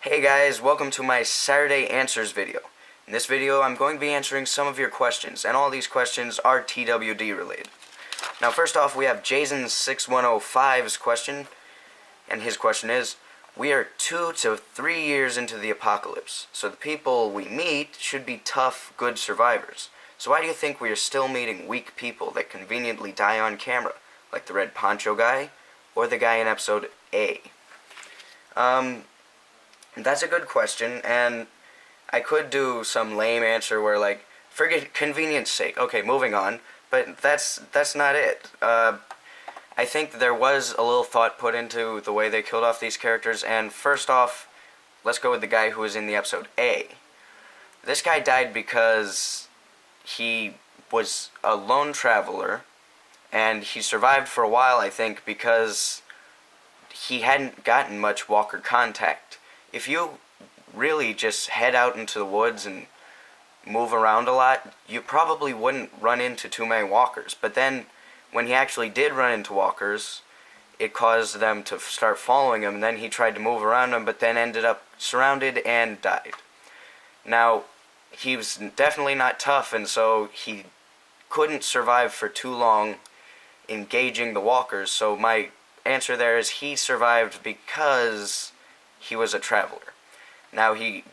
Hey guys, welcome to my Saturday Answers video. In this video, I'm going to be answering some of your questions, and all these questions are TWD related. Now first off, we have Jason6105's question, and his question is, we are 2 to 3 years into the apocalypse, so the people we meet should be tough, good survivors. So why do you think we are still meeting weak people that conveniently die on camera, like the red poncho guy, or the guy in episode A? That's a good question, and I could do some lame answer where, like, for convenience sake, okay, moving on, but that's not it. I think there was a little thought put into the way they killed off these characters, and first off, let's go with the guy who was in the episode A. This guy died because he was a lone traveler, and he survived for a while, I think, because he hadn't gotten much walker contact. If you really just head out into the woods and move around a lot, you probably wouldn't run into too many walkers. But then, when he actually did run into walkers, it caused them to start following him, and then he tried to move around them, but then ended up surrounded and died. Now, he was definitely not tough, and so he couldn't survive for too long engaging the walkers, so my answer there is he survived because he was a traveler. Now the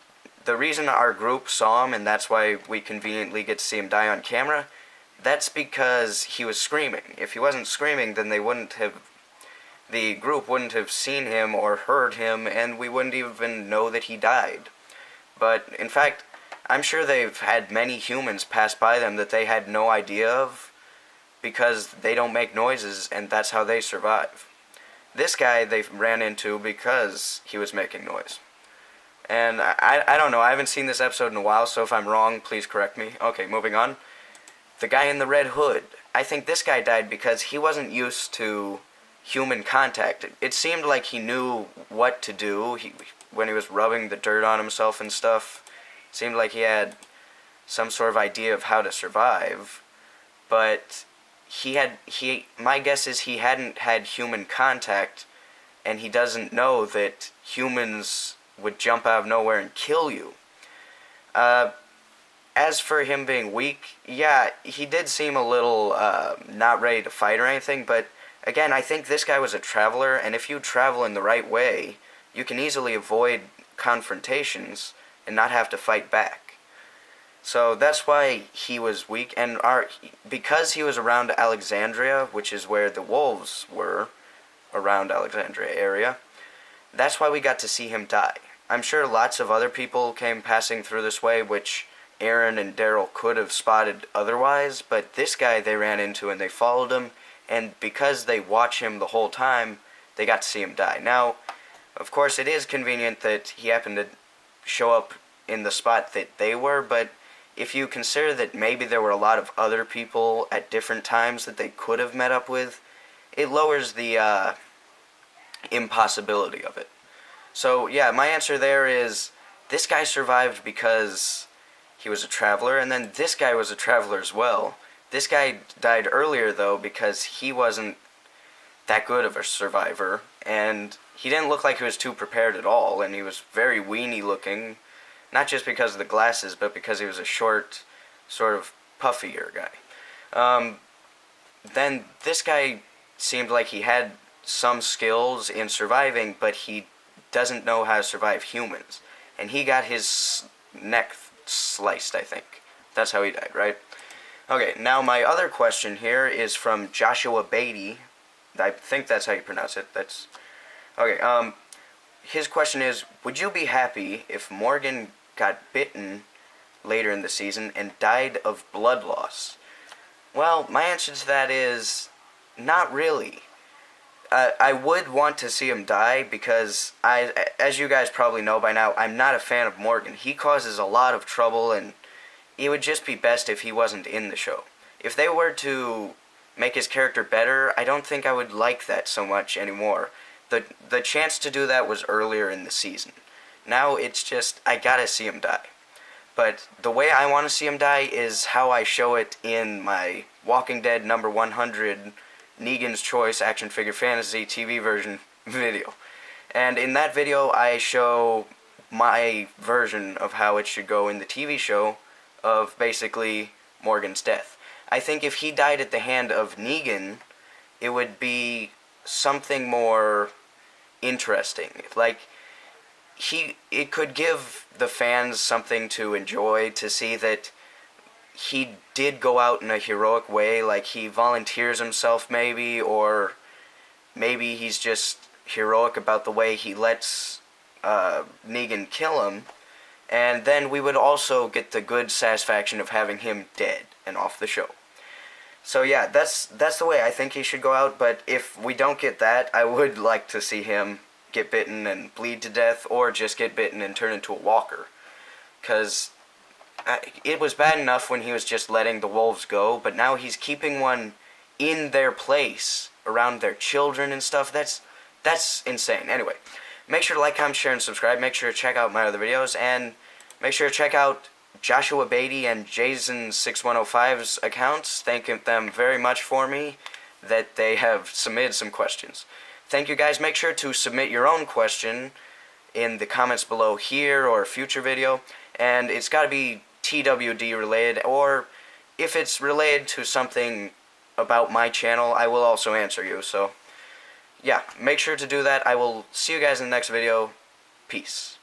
reason our group saw him, and that's why we conveniently get to see him die on camera, that's because he was screaming. If he wasn't screaming, then the group wouldn't have seen him or heard him, and we wouldn't even know that he died. But, in fact, I'm sure they've had many humans pass by them that they had no idea of, because they don't make noises, and that's how they survive. This guy they ran into because he was making noise. And I don't know, I haven't seen this episode in a while, so if I'm wrong, please correct me. Okay, moving on. The guy in the red hood. I think this guy died because he wasn't used to human contact. It seemed like he knew what to do when he was rubbing the dirt on himself and stuff. It seemed like he had some sort of idea of how to survive, but my guess is he hadn't had human contact, and he doesn't know that humans would jump out of nowhere and kill you. As for him being weak, yeah, he did seem a little not ready to fight or anything, but again, I think this guy was a traveler, and if you travel in the right way, you can easily avoid confrontations and not have to fight back. So that's why he was weak, and because he was around Alexandria, which is where the wolves were, around Alexandria area, that's why we got to see him die. I'm sure lots of other people came passing through this way, which Aaron and Daryl could have spotted otherwise, but this guy they ran into and they followed him, and because they watch him the whole time, they got to see him die. Now, of course, it is convenient that he happened to show up in the spot that they were, but if you consider that maybe there were a lot of other people at different times that they could have met up with, it lowers the impossibility of it. So yeah, my answer there is this guy survived because he was a traveler, and then this guy was a traveler as well. This guy died earlier though because he wasn't that good of a survivor, and he didn't look like he was too prepared at all, and he was very weenie looking. Not just because of the glasses, but because he was a short, sort of puffier guy. Then this guy seemed like he had some skills in surviving, but he doesn't know how to survive humans. And he got his neck sliced, I think. That's how he died, right? Okay, now my other question here is from Joshua Beatty. I think that's how you pronounce it. Okay, his question is, would you be happy if Morgan got bitten later in the season and died of blood loss? Well, my answer to that is not really. I would want to see him die because, as you guys probably know by now, I'm not a fan of Morgan. He causes a lot of trouble, and it would just be best if he wasn't in the show. If they were to make his character better, I don't think I would like that so much anymore. The chance to do that was earlier in the season. Now it's just, I gotta see him die. But the way I want to see him die is how I show it in my Walking Dead number 100 Negan's Choice Action Figure Fantasy TV version video. And in that video I show my version of how it should go in the TV show of basically Morgan's death. I think if he died at the hand of Negan, it would be something more interesting. Like, it could give the fans something to enjoy, to see that he did go out in a heroic way, like he volunteers himself maybe, or maybe he's just heroic about the way he lets Negan kill him, and then we would also get the good satisfaction of having him dead and off the show. So yeah, that's the way I think he should go out, but if we don't get that, I would like to see him get bitten and bleed to death, or just get bitten and turn into a walker. Because it was bad enough when he was just letting the wolves go, but now he's keeping one in their place, around their children and stuff. That's insane. Anyway, make sure to like, comment, share, and subscribe. Make sure to check out my other videos, and make sure to check out Joshua Beatty and Jason6105's accounts. Thank them very much for me that they have submitted some questions. Thank you guys. Make sure to submit your own question in the comments below here or a future video, and it's got to be TWD related, or if it's related to something about my channel, I will also answer you. So yeah, make sure to do that. I will see you guys in the next video. Peace.